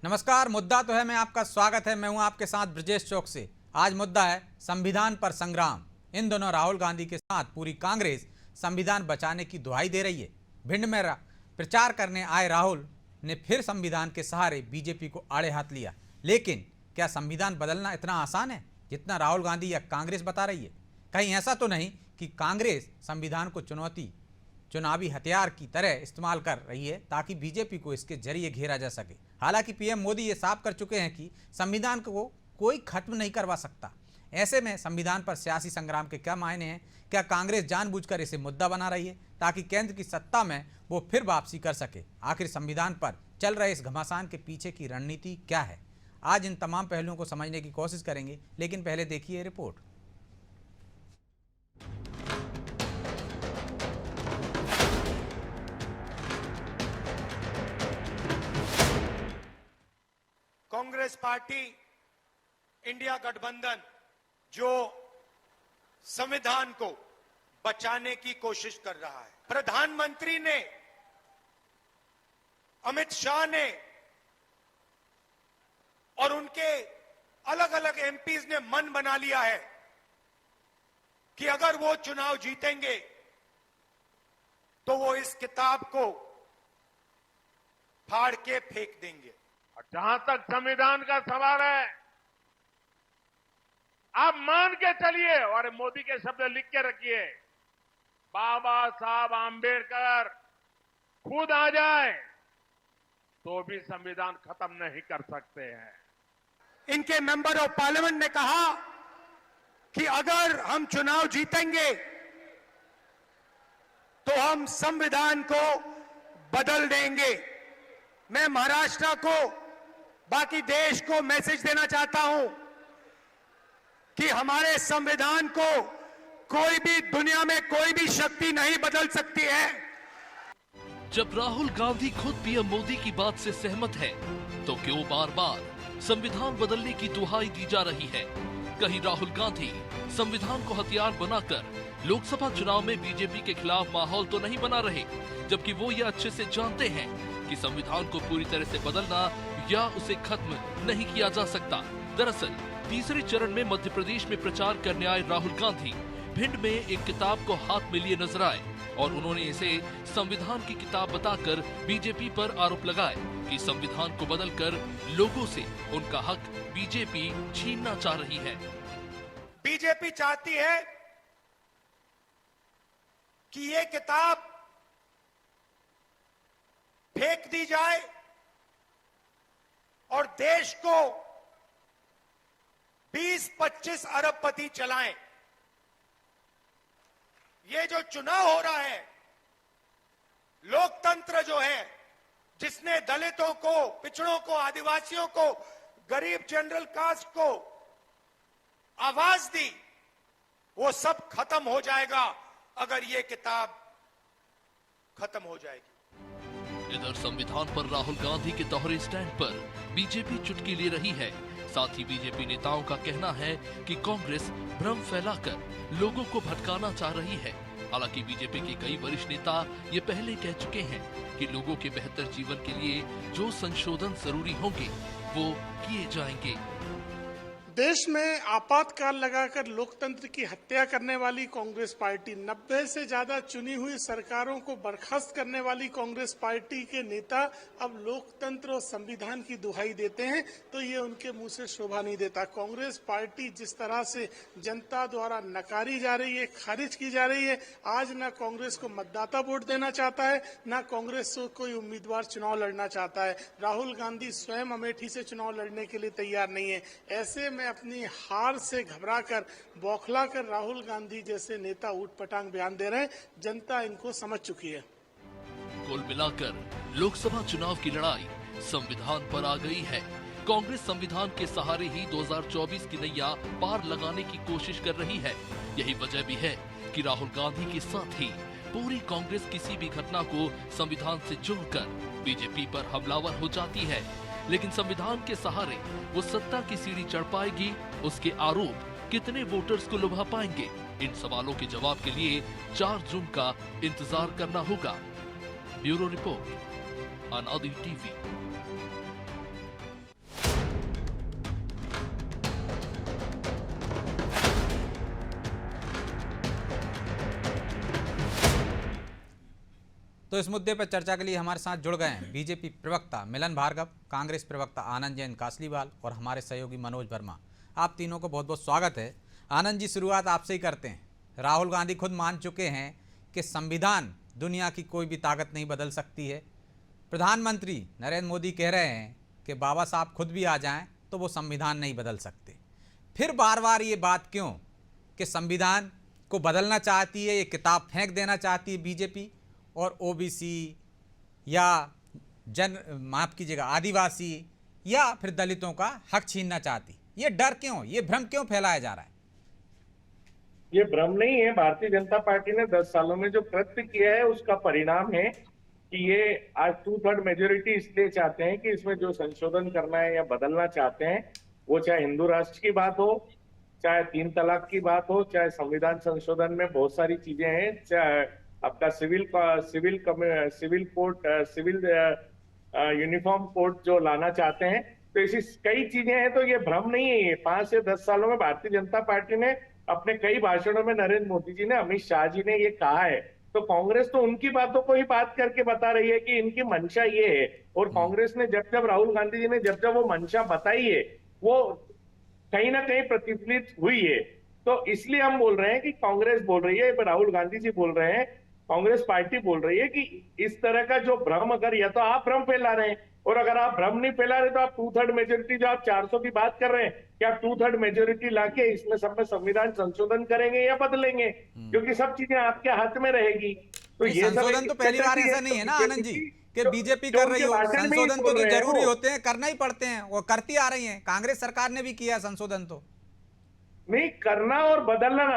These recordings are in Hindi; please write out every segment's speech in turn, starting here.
नमस्कार। मुद्दा तो है मैं आपका स्वागत है। मैं हूं आपके साथ ब्रजेश चौक से। आज मुद्दा है संविधान पर संग्राम। इन दोनों राहुल गांधी के साथ पूरी कांग्रेस संविधान बचाने की दुहाई दे रही है। भिंड में प्रचार करने आए राहुल ने फिर संविधान के सहारे बीजेपी को आड़े हाथ लिया। लेकिन क्या संविधान बदलना इतना आसान है जितना राहुल गांधी या कांग्रेस बता रही है? कहीं ऐसा तो नहीं कि कांग्रेस संविधान को चुनावी हथियार की तरह इस्तेमाल कर रही है ताकि बीजेपी को इसके जरिए घेरा जा सके? हालांकि पीएम मोदी ये साफ कर चुके हैं कि संविधान को कोई खत्म नहीं करवा सकता। ऐसे में संविधान पर सियासी संग्राम के क्या मायने हैं? क्या कांग्रेस जानबूझकर इसे मुद्दा बना रही है ताकि केंद्र की सत्ता में वो फिर वापसी कर सके? आखिर संविधान पर चल रहे इस घमासान के पीछे की रणनीति क्या है? आज इन तमाम पहलुओं को समझने की कोशिश करेंगे, लेकिन पहले देखिए रिपोर्ट। कांग्रेस पार्टी इंडिया गठबंधन जो संविधान को बचाने की कोशिश कर रहा है, प्रधानमंत्री ने, अमित शाह ने और उनके अलग अलग एमपीज ने मन बना लिया है कि अगर वो चुनाव जीतेंगे तो वो इस किताब को फाड़ के फेंक देंगे। और जहां तक संविधान का सवाल है, आप मान के चलिए और मोदी के शब्द लिख के रखिए, बाबा साहब आंबेडकर खुद आ जाए तो भी संविधान खत्म नहीं कर सकते हैं। इनके मेंबर ऑफ पार्लियामेंट ने कहा कि अगर हम चुनाव जीतेंगे तो हम संविधान को बदल देंगे। मैं महाराष्ट्र को, बाकी देश को मैसेज देना चाहता हूं कि हमारे संविधान को कोई भी, दुनिया में कोई भी शक्ति नहीं बदल सकती है। जब राहुल गांधी खुद पीएम मोदी की बात से सहमत है तो क्यों बार बार संविधान बदलने की दुहाई दी जा रही है? कहीं राहुल गांधी संविधान को हथियार बनाकर लोकसभा चुनाव में बीजेपी के खिलाफ माहौल तो नहीं बना रहे, जबकि वो ये अच्छे से जानते हैं कि संविधान को पूरी तरह से बदलना या उसे खत्म नहीं किया जा सकता। दरअसल तीसरे चरण में मध्य प्रदेश में प्रचार करने आए राहुल गांधी भिंड में एक किताब को हाथ में लिए नजर आए और उन्होंने इसे संविधान की किताब बताकर बीजेपी पर आरोप लगाए कि संविधान को बदलकर लोगों से उनका हक बीजेपी छीनना चाह रही है। बीजेपी चाहती है कि ये किताब फेंक दी जाए और देश को 20-25 अरबपति चलाएं। ये जो चुनाव हो रहा है, लोकतंत्र जो है, जिसने दलितों को, पिछड़ों को, आदिवासियों को, गरीब जनरल कास्ट को आवाज दी, वो सब खत्म हो जाएगा अगर ये किताब खत्म हो जाएगी। इधर संविधान पर राहुल गांधी के दोहरे स्टैंड पर बीजेपी चुटकी ले रही है। साथ ही बीजेपी नेताओं का कहना है कि कांग्रेस भ्रम फैलाकर लोगों को भटकाना चाह रही है। हालांकि बीजेपी के कई वरिष्ठ नेता ये पहले कह चुके हैं कि लोगों के बेहतर जीवन के लिए जो संशोधन जरूरी होंगे वो किए जाएंगे। देश में आपातकाल लगाकर लोकतंत्र की हत्या करने वाली कांग्रेस पार्टी, 90 से ज्यादा चुनी हुई सरकारों को बर्खास्त करने वाली कांग्रेस पार्टी के नेता अब लोकतंत्र और संविधान की दुहाई देते हैं तो ये उनके मुंह से शोभा नहीं देता। कांग्रेस पार्टी जिस तरह से जनता द्वारा नकारी जा रही है, खारिज की जा रही है, आज न कांग्रेस को मतदाता वोट देना चाहता है, न कांग्रेस को कोई उम्मीदवार चुनाव लड़ना चाहता है। राहुल गांधी स्वयं अमेठी से चुनाव लड़ने के लिए तैयार नहीं है। ऐसे में अपनी हार से घबराकर, बौखलाकर राहुल गांधी जैसे नेता ऊटपटांग बयान दे रहे हैं। जनता इनको समझ चुकी है। कुल मिलाकर लोकसभा चुनाव की लड़ाई संविधान पर आ गई है। कांग्रेस संविधान के सहारे ही 2024 की नैया पार लगाने की कोशिश कर रही है। यही वजह भी है कि राहुल गांधी के साथ ही पूरी कांग्रेस किसी भी घटना को संविधान से जोड़कर बीजेपी पर हमलावर हो जाती है। लेकिन संविधान के सहारे वो सत्ता की सीढ़ी चढ़ पाएगी, उसके आरोप कितने वोटर्स को लुभा पाएंगे? इन सवालों के जवाब के लिए 4 जून का इंतजार करना होगा। ब्यूरो रिपोर्ट, अनादि टीवी। तो इस मुद्दे पर चर्चा के लिए हमारे साथ जुड़ गए हैं बीजेपी प्रवक्ता मिलन भार्गव, कांग्रेस प्रवक्ता आनंद जैन कासलीवाल और हमारे सहयोगी मनोज वर्मा। आप तीनों को बहुत बहुत स्वागत है। आनंद जी, शुरुआत आपसे ही करते हैं। राहुल गांधी खुद मान चुके हैं कि संविधान दुनिया की कोई भी ताकत नहीं बदल सकती है। प्रधानमंत्री नरेंद्र मोदी कह रहे हैं कि बाबा साहब खुद भी आ जाएं तो वो संविधान नहीं बदल सकते। फिर बार बार ये बात क्यों कि संविधान को बदलना चाहती है, ये किताब फेंक देना चाहती है बीजेपी, और ओबीसी या माफ कीजिएगा आदिवासी या फिर दलितों का हक छीनना चाहती? ये डर क्यों, ये भ्रम क्यों फैलाया जा रहा है? ये भ्रम नहीं है। भारतीय जनता पार्टी ने 10 सालों में जो कृत्य किया है उसका परिणाम है कि ये आज 2/3 मेजोरिटी इसलिए चाहते हैं कि इसमें जो संशोधन करना है या बदलना चाहते हैं, वो चाहे हिंदू राष्ट्र की बात हो, चाहे 3 तलाक की बात हो, चाहे संविधान संशोधन में बहुत सारी चीजें हैं, चाहे आपका civil code, civil uniform code जो लाना चाहते हैं, तो ऐसी कई चीजें हैं। तो ये भ्रम नहीं है। 5 से 10 सालों में भारतीय जनता पार्टी ने अपने कई भाषणों में, नरेंद्र मोदी जी ने, अमित शाह जी ने ये कहा है। तो कांग्रेस तो उनकी बातों को ही बात करके बता रही है कि इनकी मंशा ये है। और कांग्रेस ने जब राहुल गांधी जी ने जब वो मंशा बताई है, वो कहीं ना कहीं प्रतिफलित हुई है। तो इसलिए हम बोल रहे हैं कि कांग्रेस बोल रही है, राहुल गांधी जी बोल रहे हैं, कांग्रेस पार्टी बोल रही है कि इस तरह का जो भ्रम, अगर या तो आप भ्रम फैला रहे हैं, और अगर आप भ्रम नहीं फैला रहे तो आप 2/3 मेजोरिटी, जो आप 400 की बात कर रहे हैं, क्या आप 2/3 मेजोरिटी लाके इसमें सब में संविधान संशोधन करेंगे या बदलेंगे? क्योंकि सब चीजें आपके हाथ में रहेगी। तो ये संशोधन तो पहली बार ऐसा नहीं है ना आनंद जी कि बीजेपी कर रही हो। संशोधन तो जो जरूरी होते हैं, करना ही पड़ते हैं, वो करती आ रही है। कांग्रेस सरकार ने भी किया संशोधन। तो नहीं, करना और बदलना,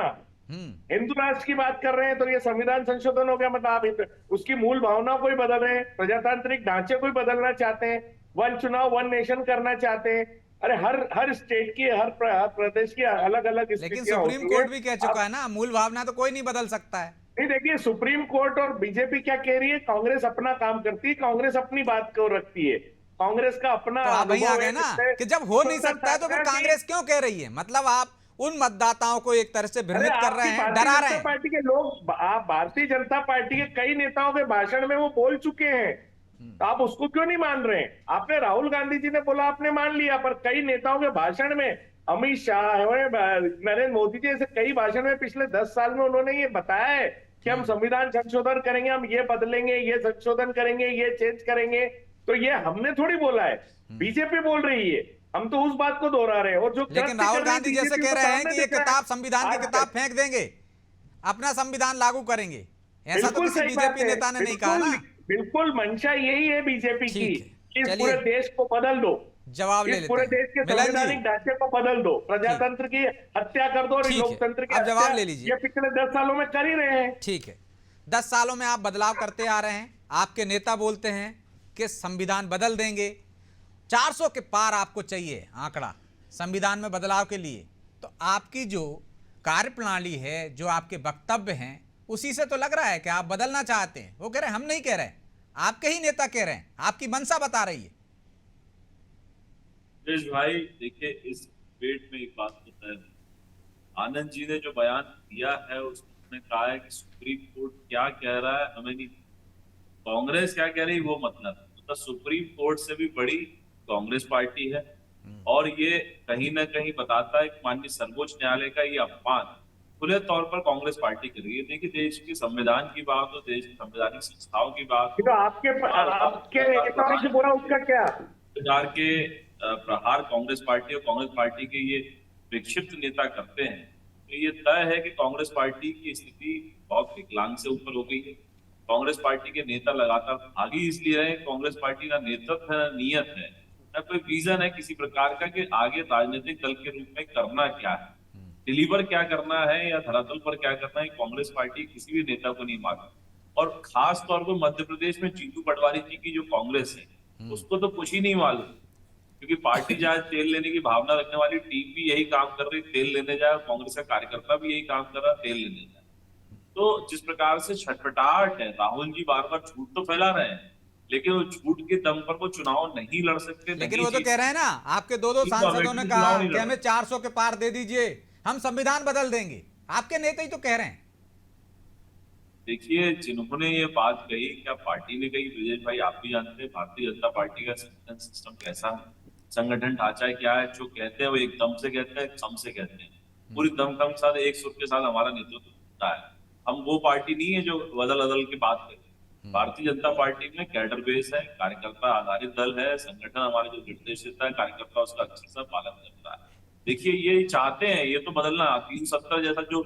हिंदू राष्ट्र की बात कर रहे हैं तो ये संविधान संशोधन हो गया। मतलब आप उसकी मूल भावनाओं को ही बदल रहे हैं, प्रजातांत्रिक ढांचे को ही बदलना चाहते हैं, वन चुनाव वन नेशन करना चाहते हैं। अरे हर स्टेट की, हर प्रदेश की अलग अलग स्थितियां होती हैं। लेकिन सुप्रीम कोर्ट भी कह चुका है ना, मूल भावना तो कोई नहीं बदल सकता है। नहीं, देखिए, सुप्रीम कोर्ट और बीजेपी क्या कह रही है, कांग्रेस अपना काम करती है, कांग्रेस अपनी बात को रखती है, कांग्रेस का अपना। तो आप वहीं आ गए ना कि जब हो नहीं सकता है तो फिर कांग्रेस क्यों कह रही है? मतलब आप उन मतदाताओं को एक तरह से भ्रमित कर रहे हैं, डरा रहे हैं। पार्टी के लोग, आप भारतीय जनता पार्टी के कई नेताओं के भाषण में वो बोल चुके हैं, तो आप उसको क्यों नहीं मान रहे हैं? आपने, राहुल गांधी जी ने बोला, आपने मान लिया, पर कई नेताओं के भाषण में, अमित शाह, नरेंद्र मोदी जी, ऐसे कई भाषण में पिछले 10 साल में उन्होंने ये बताया है कि हम संविधान संशोधन करेंगे, हम ये बदलेंगे, ये संशोधन करेंगे, ये चेंज करेंगे। तो ये हमने थोड़ी बोला है, बीजेपी बोल रही है, हम तो उस बात को दोहरा रहे हैं। और जो लेकिन राहुल गांधी जैसे कह रहे हैं कि ये किताब, संविधान की किताब फेंक देंगे, अपना संविधान लागू करेंगे, ऐसा तो किसी बीजेपी नेता ने नहीं कहा ना। बिल्कुल मंशा यही है बीजेपी की, इस पूरे देश को बदल दो, जवाब ले लेते हैं। पूरे देश के संवैधानिक ढांचे को बदल दो, प्रजातंत्र की हत्या कर दो, और लोकतंत्र की हत्या, जवाब ले लीजिए। ये पिछले 10 सालों में कर ही रहे हैं। ठीक है, 10 सालों में आप बदलाव करते आ रहे हैं। आपके नेता बोलते हैं कि संविधान बदल देंगे, 400 के पार आपको चाहिए आंकड़ा संविधान में बदलाव के लिए। तो आपकी जो कार्यप्रणाली है, जो आपके वक्तव्य हैं, उसी से तो लग रहा है कि आप बदलना चाहते हैं। वो कह रहे हैं हम नहीं कह रहे हैं, आपके ही नेता कह रहे हैं, आपकी मंशा बता रही है। भाई देखिए, इस डिबेट में एक बात तो तय है, आनंद जी ने जो बयान दिया है उसमें कहा है कि सुप्रीम कोर्ट क्या कह रहा है हमें नहीं, कांग्रेस क्या कह रही है वो मतलब सुप्रीम कोर्ट से भी बड़ी कांग्रेस पार्टी है। और ये कहीं ना कहीं बताता है कि माननीय सर्वोच्च न्यायालय का ये अपमान खुले तौर पर कांग्रेस पार्टी कर रही है। देखिए, देश के संविधान की बात हो, देश की संवैधानिक संस्थाओं की बात हो, तो आपके नेताओं से बोला उसका क्या सरकार के प्रहार कांग्रेस पार्टी और कांग्रेस पार्टी के ये विक्षिप्त नेता करते हैं, तो ये तय है कि कांग्रेस पार्टी की स्थिति बहुत विकलांग से ऊपर हो गई है। कांग्रेस पार्टी के नेता लगातार भागी इसलिए रहे, कांग्रेस पार्टी का नेतृत्व है, नियत है, न कोई विजन है किसी प्रकार का कि आगे राजनीतिक दल के रूप में करना क्या है, डिलीवर क्या करना है या धरातल पर क्या करना है, कांग्रेस पार्टी किसी भी नेता को नहीं मालूम। और खास तौर पर मध्य प्रदेश में जीतू पटवारी जी की जो कांग्रेस है, उसको तो कुछ ही नहीं मालूम, क्योंकि पार्टी जाए तेल लेने की भावना रखने वाली टीम भी यही काम कर रही, तेल लेने जाए, कांग्रेस का कार्यकर्ता भी यही काम कर रहा, तेल लेने जाए। तो जिस प्रकार से छटपटाहट है, राहुल जी बार बार झूठ तो फैला रहे हैं, लेकिन वो झूठ के दम पर वो चुनाव नहीं लड़ सकते। लेकिन वो तो कह रहे हैं ना, आपके दो सांसदों ने कहा कि हमें 400 के पार दे दीजिए, हम संविधान बदल देंगे। आपके नेता ही तो कह रहे हैं। देखिए, जिन्होंने ये बात कही, क्या पार्टी ने कही? ब्रजेश भाई, आप भी जानते हैं भारतीय जनता पार्टी का संगठन सिस्टम कैसा है, संगठन ढांचा क्या है। जो कहते हैं वो एक दम से कहते हैं, एक सम से कहते हैं, पूरी दमखम के साथ, एक सुर के साथ हमारा नेतृत्व होता है। हम वो पार्टी नहीं है जो बदल बदल के बात करे। भारतीय जनता पार्टी में कैडर बेस है, कार्यकर्ता आधारित दल है, संगठन हमारे जो निर्देश देता है, कार्यकर्ता उसका अच्छे से पालन करता है। देखिए, ये चाहते हैं, ये तो बदलना 370 जैसा जो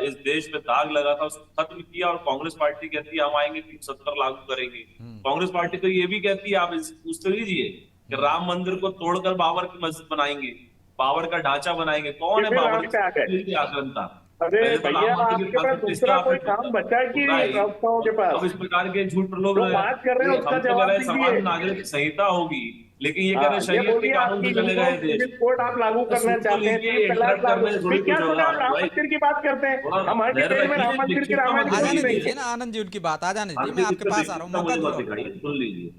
इस देश में दाग लगा था उसको खत्म किया, और कांग्रेस पार्टी कहती है हम आएंगे 370 लागू करेंगे। कांग्रेस पार्टी तो ये भी कहती है, आप पूछ तो लीजिए कि राम मंदिर को तोड़कर बाबर की मस्जिद बनाएंगे, बाबर का ढांचा बनाएंगे। कौन है बाबर की आक्रांता? अरे भैया, आपके पास दूसरा कोई काम बचा है कि संस्थाओं के पास? अब इस प्रकार के झूठ प्रलोभन बात कर रहे हैं, उसका जवाब दीजिए। समान नागरिक संहिता होगी, लेकिन ये कह रहे शरीयत के कानून से चले गए देश। कोड आप लागू करना चाहते हैं, क्या राम मंदिर की बात करते हैं? हमारे देश में राम मंदिर की रामायण आ जाने दीजिए ना आनंद जी, उनकी बात आ जाने दीजिए, मैं आपके पास आ रहा हूँ, मौका दो। सुन लीजिए।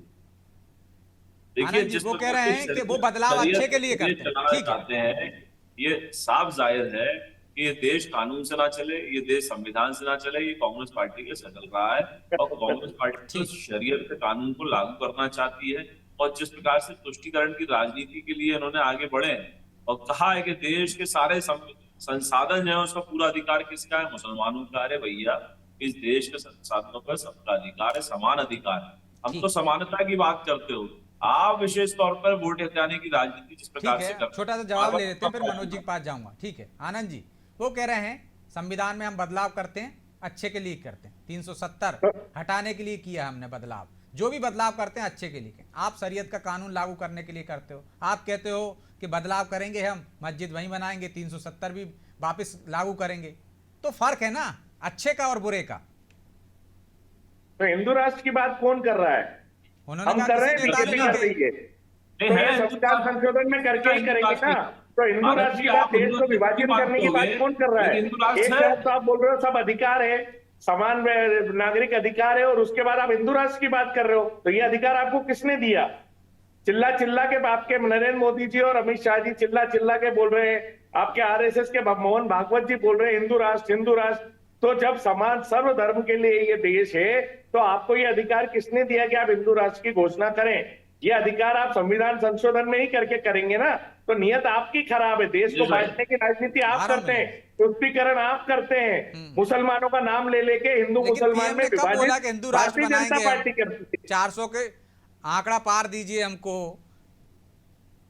आनंद जी, वो कह रहे हैं कि वो बदलाव अच्छे के लिए करते हैं। ये साफ जाहिर है कि ये देश कानून से ना चले, ये देश संविधान से ना चले, ये कांग्रेस पार्टी के से चल रहा है। और कांग्रेस पार्टी तो शरीयत के कानून को लागू करना चाहती है, और जिस प्रकार से तुष्टीकरण की राजनीति के लिए इन्होंने आगे बढ़े हैं और कहा है कि देश के सारे संसाधन जो है उसका पूरा अधिकार किसका है? मुसलमानों का। अरे भैया, इस देश के संसाधनों पर सबका अधिकार है, समान अधिकार है। हम तो समानता की बात करते हो, आप विशेष तौर पर वोट हटाने की राजनीति जिस प्रकार से करते। छोटा सा जवाब ले लेते हैं, फिर मनोज जी के पास जाऊंगा। ठीक है आनंद जी, वो कह रहे हैं संविधान में हम बदलाव करते हैं, अच्छे के लिए करते हैं। 370 हटाने के लिए किया हमने बदलाव, जो भी बदलाव करते हैं अच्छे के लिए। आप शरीयत का कानून लागू करने के लिए करते हो, आप कहते हो कि बदलाव करेंगे, हम मस्जिद वहीं बनाएंगे, 370 भी वापस लागू करेंगे। तो फर्क है ना अच्छे का और बुरे का। तो हिंदू राष्ट्र की बात कौन कर रहा है? उन्होंने हम कहा कर रहे हैं, किसी नेता ने बीजेपी कर रही है। तो संविधान संशोधन में करके ही करेंगे ना। तो हिंदू राष्ट्र की बात, देश को विभाजन करने की बात कौन कर रहा है? एक तरफ तो आप बोल रहे हो सब अधिकार है, समान नागरिक अधिकार है, और उसके बाद आप हिंदू राष्ट्र की बात कर रहे हो। तो ये अधिकार आपको किसने दिया? चिल्ला चिल्ला के आपके नरेंद्र मोदी जी और अमित शाह जी चिल्ला चिल्ला के बोल रहे हैं, आपके आरएसएस के मोहन भागवत जी बोल रहे हैं हिंदू राष्ट्र हिंदू राष्ट्र। तो जब समान सर्वधर्म के लिए ये देश है, तो आपको ये अधिकार किसने दिया कि आप हिंदू राष्ट्र की घोषणा करें? ये अधिकार आप संविधान संशोधन में ही करके करेंगे ना। तो नियत आपकी खराब है, देश को बांटने की राजनीति आप करते हैं, तुष्टीकरण आप करते हैं, मुसलमानों का नाम ले लेके हिंदू मुसलमान में विभाजन भारतीय जनता पार्टी करती है। 400 के आंकड़ा पार दीजिए हमको,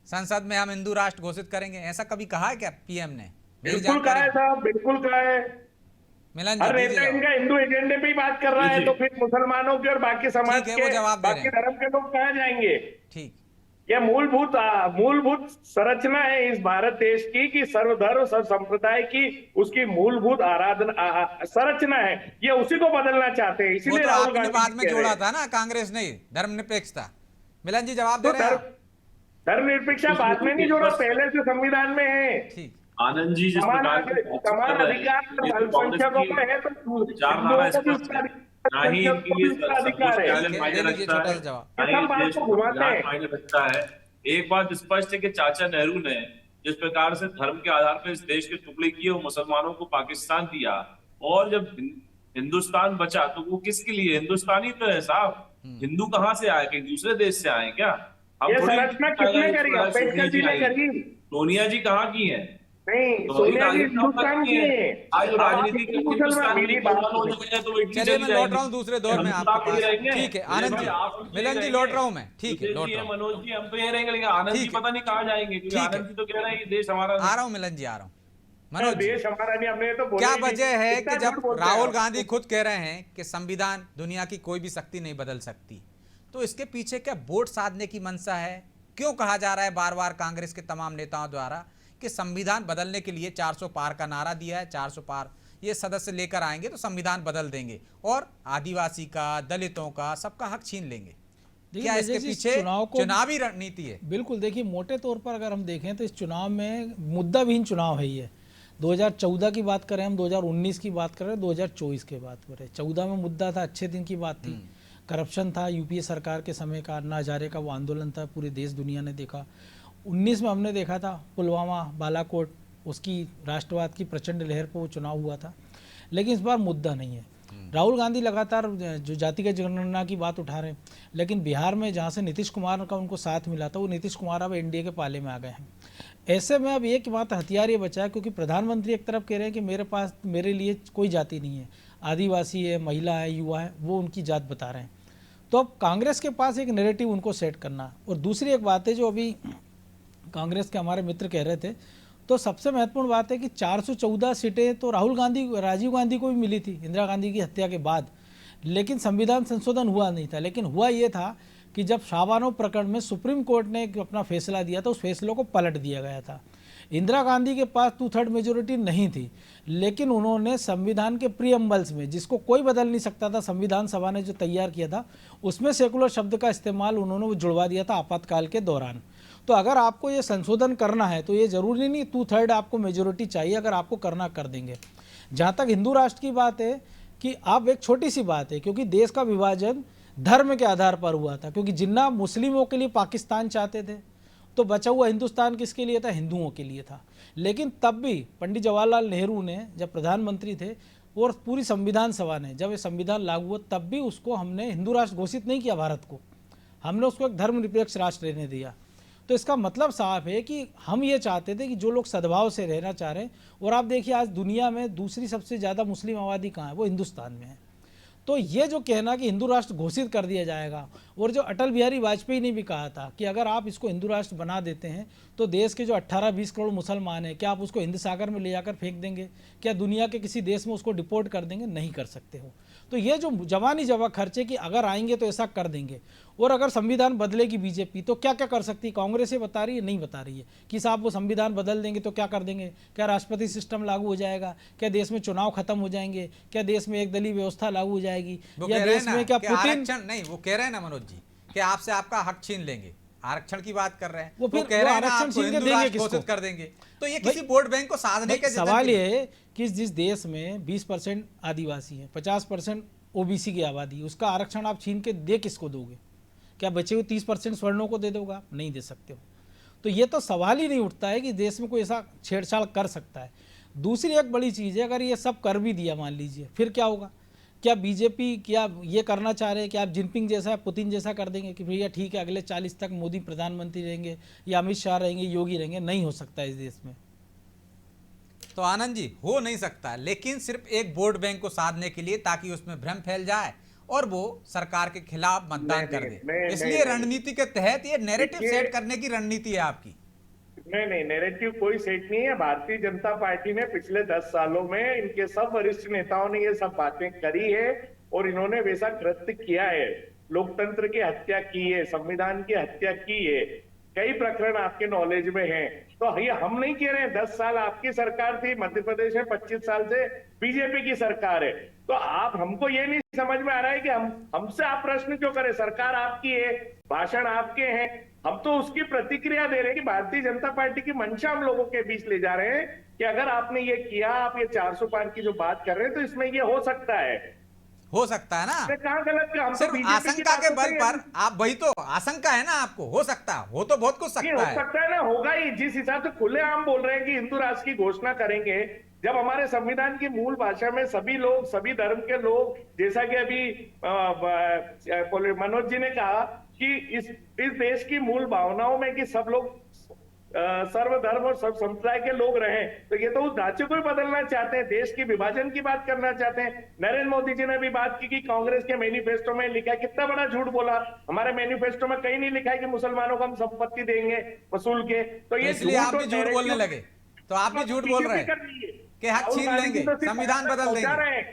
संसद में हम हिंदू राष्ट्र घोषित करेंगे, ऐसा कभी कहा है क्या पीएम ने? बिल्कुल कहा है साहब, बिल्कुल कहा है। मिलन हर नेता इनका हिंदू एजेंडे पे ही बात कर रहा है, तो फिर मुसलमानों के और बाकी समाज के बाकी धर्म के लोग कहाँ जाएंगे? ठीक, यह मूलभूत संरचना है इस भारत देश की कि सर्वधर्म सर्व संप्रदाय की उसकी मूलभूत आराधना संरचना है। ये उसी को बदलना चाहते हैं, इसीलिए तो राहुल आपने गांधी बाद में जोड़ा था ना कांग्रेस ने धर्मनिरपेक्षता। मिलन जी जवाब दे रहे हैं। धर्मनिरपेक्षता बाद में नहीं जोड़ा, पहले से संविधान में है। ठीक, आनंद जी जिस समान प्रकार अधिकार अल्पसंख्यकों को है, तो विचारधारा स्पष्ट है, ना ही इनकी ये अधिकार है। मायने रखता है, ये सब बात को घुमाते हैं। मायने रखता है। एक बात स्पष्ट है कि चाचा नेहरू ने जिस प्रकार से धर्म के आधार पर इस देश के टुकड़े किए, वो मुसलमानों को पाकिस्तान दिया, और जब हिंदुस्तान बचा तो वो किसके लिए? हिंदुस्तानी तो है साहब, हिंदू कहाँ से आए? कहीं दूसरे देश से आए क्या? ये संरचना किसने करी? अम्बेडकर जी ने करी। सोनिया जी कहाँ की है? नहीं, सोनिया जी हिंदुस्तान की है। आज राजनीति की मेरी बात चलिए मैं लौट रहा हूँ दूसरे दौर में आपके पास। ठीक है आनंद जी, मिलन जी लौट रहा हूँ मैं। ठीक है लौट रहा हूँ। मनोज जी हम तो ये रहेंगे, लेकिन आनंद जी पता नहीं कहाँ जाएंगे, क्योंकि आनंद जी तो कह रहे हैं ये देश हमारा। आ रहा हूँ मिलन जी, आ रहा हूँ। मनोज देश हमारा नहीं, हमने तो बोला क्या ही नहीं। वजह है कि कितना जब झूठ बोलते हैं राहुल आप? गांधी खुद कह रहे हैं कि संविधान दुनिया की कोई भी शक्ति नहीं बदल सकती, तो इसके पीछे क्या वोट साधने की मंशा है? क्यों कहा जा रहा है बार बार कांग्रेस के तमाम नेताओं द्वारा कि संविधान बदलने के लिए 400 पार का नारा दिया है, 400 पार ये सदस्य लेकर आएंगे तो संविधान बदल देंगे और आदिवासी का, दलितों का, सबका हक छीन लेंगे? क्या इसके पीछे चुनावी रणनीति है? बिल्कुल, देखिए मोटे तौर पर अगर हम देखें तो इस चुनाव में मुद्दा विहीन चुनाव है। ये 2014 की बात करें, हम 2019 की बात करें, 2024 की बात करें। 14 में मुद्दा था, अच्छे दिन की बात थी, करप्शन था, यूपीए सरकार के समय का अन्ना हजारे का वो आंदोलन था, पूरे देश दुनिया ने देखा। 19 में हमने देखा था पुलवामा, बालाकोट, उसकी राष्ट्रवाद की प्रचंड लहर पर वो चुनाव हुआ था। लेकिन इस बार मुद्दा नहीं है। राहुल गांधी लगातार जो जातिगत जनगणना की बात उठा रहे हैं, लेकिन बिहार में जहाँ से नीतीश कुमार का उनको साथ मिला था, वो नीतीश कुमार अब एनडीए के पाले में आ गए हैं। ऐसे में अब एक बात हथियार ये बचा है, क्योंकि प्रधानमंत्री एक तरफ कह रहे हैं कि मेरे पास मेरे लिए कोई जाति नहीं है, आदिवासी है, महिला है, युवा है, वो उनकी जात बता रहे हैं। तो अब कांग्रेस के पास एक नैरेटिव उनको सेट करना। और दूसरी एक बात है जो अभी कांग्रेस के हमारे मित्र कह रहे थे, तो सबसे महत्वपूर्ण बात है कि 414 सीटें तो राजीव गांधी को भी मिली थी इंदिरा गांधी की हत्या के बाद, लेकिन संविधान संशोधन हुआ नहीं था। लेकिन हुआ ये था कि जब शाहबानो प्रकरण में सुप्रीम कोर्ट ने अपना फैसला दिया था, उस फैसलों को पलट दिया गया था। इंदिरा गांधी के पास 2/3 मेजोरिटी नहीं थी, लेकिन उन्होंने संविधान के प्रीएम्बल्स में, जिसको कोई बदल नहीं सकता था, संविधान सभा ने जो तैयार किया था, उसमें सेकुलर शब्द का इस्तेमाल उन्होंने जुड़वा दिया था आपातकाल के दौरान। तो अगर आपको ये संशोधन करना है तो ये जरूरी नहीं 2/3 आपको मेजोरिटी चाहिए, अगर आपको करना कर देंगे। जहाँ तक हिंदू राष्ट्र की बात है कि आप एक छोटी सी बात है, क्योंकि देश का विभाजन धर्म के आधार पर हुआ था, क्योंकि जिन्ना मुस्लिमों के लिए पाकिस्तान चाहते थे, तो बचा हुआ हिंदुस्तान किसके लिए था? हिंदुओं के लिए था। लेकिन तब भी पंडित जवाहरलाल नेहरू ने जब प्रधानमंत्री थे और पूरी संविधान सभा ने जब ये संविधान लागू हुआ, तब भी उसको हमने हिंदू राष्ट्र घोषित नहीं किया भारत को, हमने उसको एक धर्मनिरपेक्ष राष्ट्र रहने दिया। तो इसका मतलब साफ है कि हम ये चाहते थे कि जो लोग सद्भाव से रहना चाह रहे हैं, और आप देखिए आज दुनिया में दूसरी सबसे ज़्यादा मुस्लिम आबादी कहाँ है? वो हिंदुस्तान में है। तो ये जो कहना कि हिंदू राष्ट्र घोषित कर दिया जाएगा, और जो अटल बिहारी वाजपेयी ने भी कहा था कि अगर आप इसको हिंदू राष्ट्र बना देते हैं तो देश के जो 18-20 करोड़ मुसलमान हैं, क्या आप उसको हिंद सागर में ले जाकर फेंक देंगे? क्या दुनिया के किसी देश में उसको डिपोर्ट कर देंगे? नहीं कर सकते हो। तो ये जो जवानी जवा खर्चे कि अगर आएंगे तो ऐसा कर देंगे, और अगर संविधान बदलेगी बीजेपी तो क्या क्या कर सकती है? कांग्रेस ये बता रही है, नहीं बता रही है कि साहब वो संविधान बदल देंगे तो क्या कर देंगे? क्या राष्ट्रपति सिस्टम लागू हो जाएगा? क्या देश में चुनाव खत्म हो जाएंगे? क्या देश में एक दलीय व्यवस्था लागू हो जाएगी? या देश में क्या पुतिन नहीं, वो कह रहे हैं ना मनोज जी कि आपसे आपका हक छीन लेंगे, आरक्षण की बात कर रहे हैं, वो फिर कह रहे हैं ना आरक्षण आपको छीन के हिंदू देंगे राष्ट्र किसको? घोषित कर देंगे। तो ये किसी वोट बैंक को साधने के सवाल ये है कि जिस देश में 20% आदिवासी है, 50% ओबीसी की आबादी, उसका आरक्षण आप छीन के दे किसको दोगे? क्या बचे हुए 30% स्वर्णों को दे दोगा? नहीं दे सकते हो। तो ये तो सवाल ही नहीं उठता है कि देश में कोई ऐसा छेड़छाड़ कर सकता है। दूसरी एक बड़ी चीज़ है, अगर ये सब कर भी दिया मान लीजिए, फिर क्या होगा? क्या बीजेपी क्या ये करना चाह रहे हैं कि आप जिनपिंग जैसा, पुतिन जैसा कर देंगे कि भैया ठीक है अगले 40 तक मोदी प्रधानमंत्री रहेंगे या अमित शाह रहेंगे, योगी रहेंगे? नहीं हो सकता इस देश में। तो आनंद जी, हो नहीं सकता, लेकिन सिर्फ एक वोट बैंक को साधने के लिए, ताकि उसमें भ्रम फैल जाए और वो सरकार के खिलाफ मतदान कर दे। इसलिए रणनीति के तहत ये नैरेटिव सेट करने की रणनीति है आपकी। नहीं, नैरेटिव कोई सेट नहीं है। भारतीय जनता पार्टी ने पिछले 10 सालों में इनके सब वरिष्ठ नेताओं ने ये सब बातें करी है और इन्होंने वैसा कृत्य किया है। लोकतंत्र की हत्या की है, संविधान की हत्या की है। कई प्रकरण आपके नॉलेज में हैं। तो ये हम नहीं कह रहे हैं, 10 साल आपकी सरकार थी, मध्य प्रदेश में 25 साल से बीजेपी की सरकार है। तो आप हमको ये नहीं समझ में आ रहा है कि हमसे आप प्रश्न क्यों करें? सरकार आपकी है, भाषण आपके हैं, हम तो उसकी प्रतिक्रिया दे रहे हैं कि भारतीय जनता पार्टी की मंशा हम लोगों के बीच ले जा रहे हैं कि अगर आपने ये किया, आप ये 400 पार की जो बात कर रहे हैं, तो इसमें ये हो सकता है ना? कहाँ गलत का? हम सिर्फ आशंका के बल पर आप, वही तो आशंका है ना आपको, हो सकता है, हो तो बहुत कुछ सकता है। हो सकता है ना, होगा ही। जिस हिसाब से खुलेआम बोल रहे हैं कि हिंदू राष्ट्र की घोषणा करेंगे, जब हमारे संविधान की मूल भाषा में सभी लोग, सभी धर्म के लोग, जैसा कि अभी मनोज जी ने कहा कि इस देश की मूल भावनाओं में कि सब लोग सर्वधर्म और सब संप्रदाय के लोग रहें, तो ये तो उस ढांचे को ही बदलना चाहते हैं, देश की विभाजन की बात करना चाहते हैं। नरेंद्र मोदी जी ने भी बात की कि कांग्रेस के मैनिफेस्टो में लिखा है, कितना बड़ा झूठ बोला। हमारे मैनिफेस्टो में कहीं नहीं लिखा है कि मुसलमानों को हम संपत्ति देंगे वसूल के। तो ये इसलिए आप भी झूठ बोलने लगे, तो आप भी झूठ बोल रहे हैं कि हक छीन लेंगे, संविधान बदल देंगे।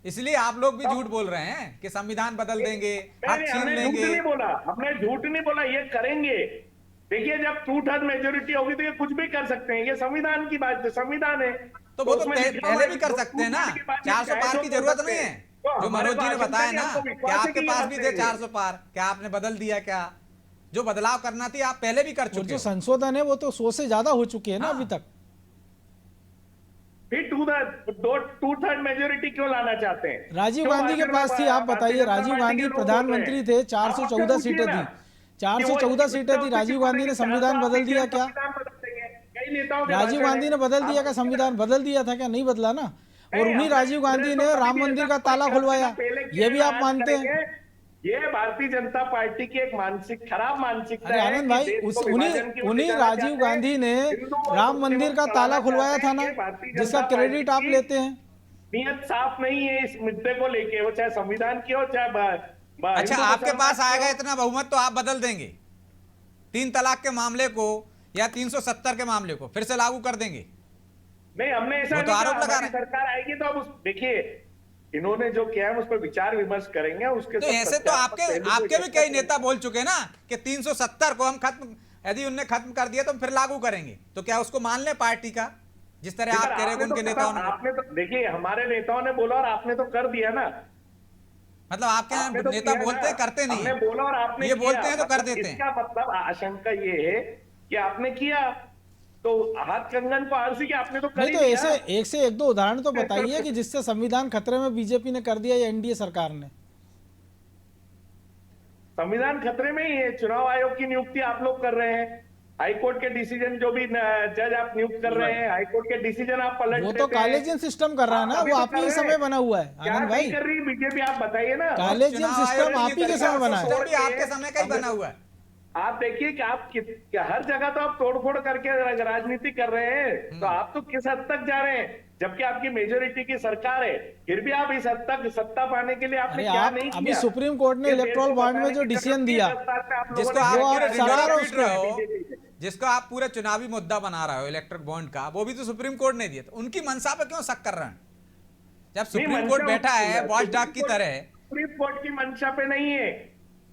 इसलिए आप लोग भी झूठ बोल रहे हैं कि संविधान बदल देंगे, हक छीन लेंगे। हमने झूठ नहीं बोला, ये करेंगे। देखिए, जब 2/3 मेजोरिटी होगी तो ये कुछ भी कर सकते हैं। ये संविधान की बात है, संविधान है तो वो तो पहले भी कर सकते हैं ना। 400 पार की जरूरत नहीं है, जो मनोज जी ने बताया ना कि आपके पास भी थे 400 पार। क्या आपने बदल दिया? क्या जो बदलाव करना थी आप पहले भी कर चुके हो। जो संशोधन है वो तो 100 से ज्यादा हो चुके हैं ना अभी तक। फिर 2/3 मेजोरिटी क्यों लाना चाहते हैं? राजीव गांधी के पास थी, आप बताइए। राजीव गांधी प्रधानमंत्री थे, 414 सीटें थी, 414 सीटें थी। राजीव गांधी ने संविधान बदल दिया क्या? राजीव गांधी ने बदल दिया क्या? संविधान बदल दिया था क्या? नहीं बदला ना। और उन्हीं राजीव गांधी ने राम मंदिर का ताला खुलवाया, ये भी आप मानते हैं? ये भारतीय जनता पार्टी की एक खराब मानसिकता अरे है आनंद कि भाई, देश को विभाजन की ओर उन्हीं ले जाना राजीव चाहते हैं। गांधी ने हिंदू और राम मुस्लिमों मंदिर का को ताला लड़ाना खुलवाया चाहते था हैं। ना, ये भारतीय जिसका जनता क्रेडिट आप पार्टी लेते हैं। नीयत साफ नहीं है इस मुद्दे को लेके, वो चाहे संविधान की हो चाहे अच्छा, हिंदू आपके मुसलमान पास की आएगा हो। इतना बहुमत तो आप बदल देंगे 3 तलाक के मामले को या 370 के मामले को फिर से लागू कर देंगे? नहीं, हमने ऐसा वो तो नहीं आरोप कहा। लगा हमारी रहे हैं। सरकार आएगी तो अब देखिए इन्होंने जो किया है उस पर विचार विमर्श करेंगे, उसके तो सब ऐसे तो सत्यापन आपके पहलू को आपके भी इकट्ठा कई करेंगे। नेता बोल चुके ना कि 370 को हम खत्म, यदि उनने खत्म कर दिया तो हम फिर लागू करेंगे। तो क्या उसको मान ले पार्टी का, जिस तरह आप कह रहे हो उनके नेताओं ने? आपने तो देखिए हमारे नेताओं ने बोला और आपने तो कर दिया ना। मतलब आपके आपने यहाँ तो नेता किया बोलते ना। हैं, करते नहीं हमने है। बोला और आपने ये किया। बोलते हैं तो कर मतलब देते हैं। इसका मतलब आशंका ये है कि आपने किया तो हाथ कंगन को आलसी के आपने तो कर नहीं ही तो दिया। ऐसे एक से एक दो उदाहरण तो बताइए कि जिससे संविधान खतरे में बीजेपी ने कर दिया या एनडीए सरकार ने। संविधान खतरे में ही है। चुनाव आयोग की नियुक्ति आप लोग कर रहे हैं, हाईकोर्ट के डिसीजन जो भी जज आप नियुक्त कर रहे हैं, हाईकोर्ट के डिसीजन आप पलट वो देते तो हैं। कॉलेजियन सिस्टम कर रहा है ना, आप अभी वो तो आप ही कर के रहे समय हैं। बना हुआ है क्या आनंद नहीं भाई। कर रही बीजेपी, आप बताइए ना। कॉलेजियन चुनाव सिस्टम आयोग आप ही के समय बना है। सिस्टम भी आपके समय का ही बना हुआ है। आप देखिए कि आप हर जगह तो आप तोड़फोड़ करके राजनीति कर रहे हैं, तो आप तो किस हद तक जा रहे हैं? जबकि आपकी मेजोरिटी की सरकार है, फिर भी आप इस हद तक सत्ता पाने के लिए आपने अरे क्या आप नहीं अभी किया? सुप्रीम कोर्ट ने ये देश इलेक्ट्रल को बॉन्ड में बचाने जो की डिसीजन कसम दिया, 10 साल में आप लोगों जिसको ने आप वो पूरे आप सड़ा रहे हो पीट रहे हो, बीजेपी से। जिसको आप पूरे चुनावी मुद्दा बना रहे हो इलेक्ट्रिक बॉन्ड का, वो भी तो सुप्रीम कोर्ट ने दिया। तो उनकी मंशा पे क्यों शक कर रहे हैं? जब सुप्रीम कोर्ट बैठा है वॉच डॉग की तरह। सुप्रीम कोर्ट की मंशा पे नहीं है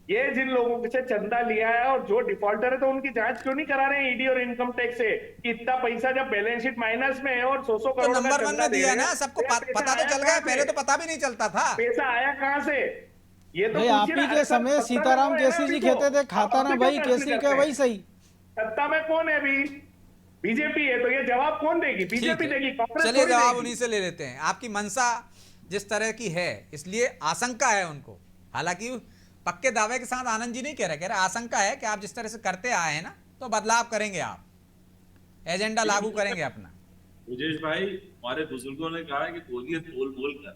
ये। जिन लोगों से चंदा लिया है और जो डिफॉल्टर है, तो उनकी जांच क्यों नहीं करा रहे हैं ईडी और इनकम टैक्स से कि इतना पैसा जब बैलेंस शीट माइनस में है और 100 तो करोड़ का नंबर 1 चंदा में दे दिया रहे ना, हैं, सबको तो ये पता तो पैसा चल आया गया, पहले तो कहां पता भी नहीं चलता था। से? पैसा आया कहां से? ये तो भाई आप पूछिए ही ना। के अरे समय सत्ता में सीताराम कौन है केसरी जी अभी तो? कहते थे खाता ना आप भाई अपने केसरी प्रश्न का करते वही हैं। सही। सत्ता में कौन है अभी? बीजेपी है, तो ये जवाब कौन देगी? ठीक बीजेपी है, देगी, कांग्रेस चलिए थोड़ी जवाब देगी। उन्हीं से ले लेते हैं। आपकी मंशा जिस तरह की है, इसलिए आशंका है उनको। हालांकि पक्के दावे के साथ आनंद जी नहीं कह रहे आशंका है कि आप जिस तरह से करते आए हैं ना, तो बदलाव करेंगे, आप एजेंडा लागू करेंगे अपना। ब्रजेश भाई, हमारे बुजुर्गों ने कहा है कि बोलिए तोल मोल कर,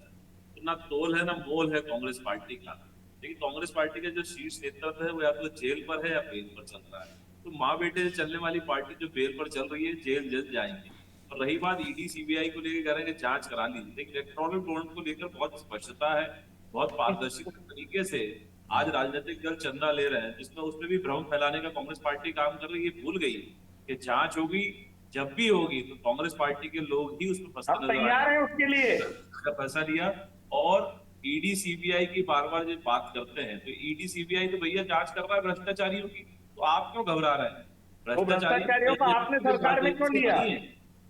तो ना तोल है ना मोल है कांग्रेस पार्टी का। लेकिन कांग्रेस पार्टी का जो शीर्ष नेतृत्व है वो या तो जेल पर है या बेल पर चल रहा है। तो माँ बेटे से चलने वाली पार्टी जो बेल पर चल रही है, जेल जल्द जाएंगे। और रही बात ईडी सीबीआई को लेकर कह रहे हैं कि जांच करा लीजिए, लेकिन इलेक्ट्रॉनिक बॉन्ड को लेकर बहुत स्पष्टता है, बहुत पारदर्शी तरीके से आज राजनीतिक दल चंदा ले रहे हैं, जिसमें उसमें भी भ्रम फैलाने का कांग्रेस पार्टी काम कर रही है। भूल गई कि जांच होगी, जब भी होगी तो कांग्रेस पार्टी के लोग ही उसमें फंसते हम नजर तैयार आए। हैं उसके लिए। का पैसा लिया और ईडी सीबीआई की बार बार जब बात करते हैं, तो ईडी सीबीआई तो भैया जांच कर रहा है भ्रष्टाचारियों की, तो आप क्यों घबरा रहे हैं? भ्रष्टाचारियों को आपने सरकार में क्यों लिया?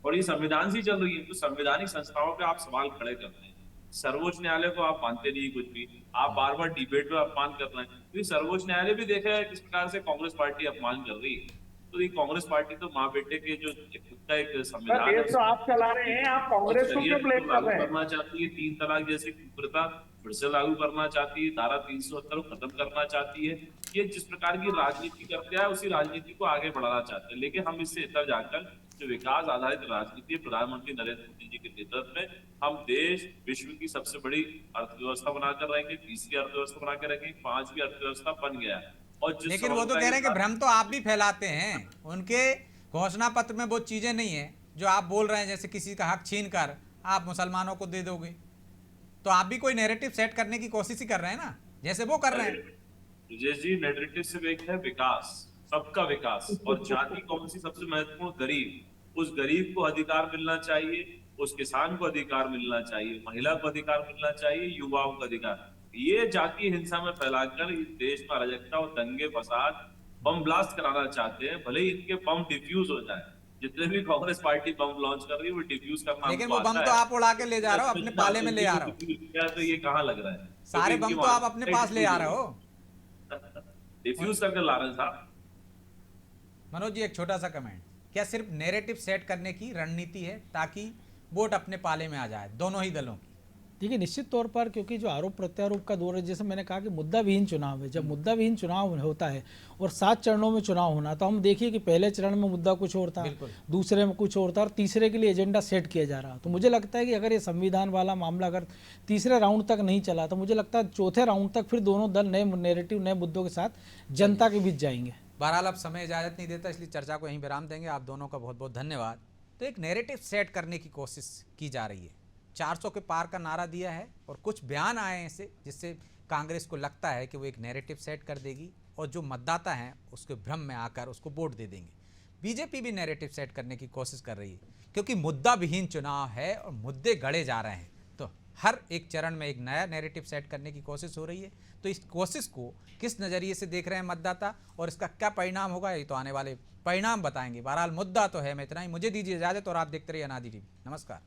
और ये संविधान से चल रही है, तो संवैधानिक संस्थाओं पे आप सवाल खड़े करते हैं। सर्वोच्च न्यायालय को आप मानते नहीं कुछ भी, आप बार बार डिबेट में अपमान कर रहे हैं, क्योंकि सर्वोच्च न्यायालय भी देखा है किस प्रकार से कांग्रेस पार्टी अपमान कर रही है। तो ये कांग्रेस पार्टी तो माँ बेटे के जो खुद का एक संविधान है, देश तो आप चला रहे हैं, आप कांग्रेस को क्यों ब्लेम कर रहे हैं? करना चाहती है, 3 तलाक जैसी कुप्रथा फिर से लागू करना चाहती है, धारा 370 को खत्म करना चाहती है। ये जिस प्रकार की राजनीति करते हैं, उसी राजनीति को आगे बढ़ाना चाहते हैं। लेकिन हम इससे इतर जाकर जो विकास आधारित राजनीति प्रधानमंत्री नरेंद्र मोदी जी के नेतृत्व में, हम देश विश्व की सबसे बड़ी अर्थव्यवस्था बनाकर रहेंगे, तीसरी अर्थव्यवस्था बनाकर रखेंगे, 5वीं अर्थव्यवस्था बन गया है। और लेकिन वो तो कह रहे हैं कि भ्रम तो आप भी फैलाते हैं। उनके घोषणा पत्र में वो चीजें नहीं है जो आप बोल रहे हैं, जैसे किसी का हक छीन कर आप मुसलमानों को दे दोगे। तो आप भी कोई नैरेटिव सेट करने की कोशिश ही कर रहे हैं ना, जैसे वो कर रहे हैं। विजय जी, नैरेटिव से एक है विकास, सबका विकास, और जाति कौन सी सबसे महत्वपूर्ण? गरीब। उस गरीब को अधिकार मिलना चाहिए, उस किसान को अधिकार मिलना चाहिए, महिला को अधिकार मिलना चाहिए, युवाओं को अधिकार। ये जातीय हिंसा में फैलाकर इस देश में अराजकता और दंगे फसाद बम ब्लास्ट कराना चाहते हैं। भले ही इनके बम डिफ्यूज हो जाए, जितने भी कांग्रेस पार्टी बम लॉन्च कर रही है वो डिफ्यूज करना, लेकिन वो बम तो आप उड़ा के ले जा रहे हो, अपने पाले में ले आ रहे हो। तो ये कहाँ लग रहा है? सारे बम तो आप अपने पास ले आ रहे हो, डिफ्यूज करके ला रहे हैं साहब। मनोज जी एक छोटा सा कमेंट, क्या सिर्फ नैरेटिव सेट करने की रणनीति है ताकि वोट अपने पाले में आ जाए दोनों ही दलों की? देखिए निश्चित तौर पर, क्योंकि जो आरोप प्रत्यारोप का दौर है, जैसे मैंने कहा कि मुद्दा विहीन चुनाव है, जब मुद्दा विहीन चुनाव होता है और 7 चरणों में चुनाव होना, तो हम देखिए कि पहले चरण में मुद्दा कुछ और था, दूसरे में कुछ और था, और तीसरे के लिए एजेंडा सेट किया जा रहा। तो मुझे लगता है कि अगर ये संविधान वाला मामला अगर तीसरे राउंड तक नहीं चला, तो मुझे लगता है चौथे राउंड तक फिर दोनों दल नए नैरेटिव, नए मुद्दों के साथ जनता के बीच जाएंगे। बहरहाल अब समय इजाजत नहीं देता, इसलिए चर्चा को यहीं विराम देंगे। आप दोनों का बहुत बहुत धन्यवाद। तो एक नैरेटिव सेट करने की कोशिश की जा रही है, 400 के पार का नारा दिया है और कुछ बयान आए हैं इससे, जिससे कांग्रेस को लगता है कि वो एक नैरेटिव सेट कर देगी और जो मतदाता हैं उसके भ्रम में आकर उसको वोट दे देंगे। बीजेपी भी नैरेटिव सेट करने की कोशिश कर रही है, क्योंकि मुद्दा विहीन चुनाव है और मुद्दे गढ़े जा रहे हैं, तो हर एक चरण में एक नया नैरेटिव सेट करने की कोशिश हो रही है। तो इस कोशिश को किस नज़रिए से देख रहे हैं मतदाता और इसका क्या परिणाम होगा, ये तो आने वाले परिणाम बताएंगे। बहरहाल मुद्दा तो है। मैं इतना ही, मुझे दीजिए इजाजत और आप देखते रहिए अनादि टीवी। नमस्कार।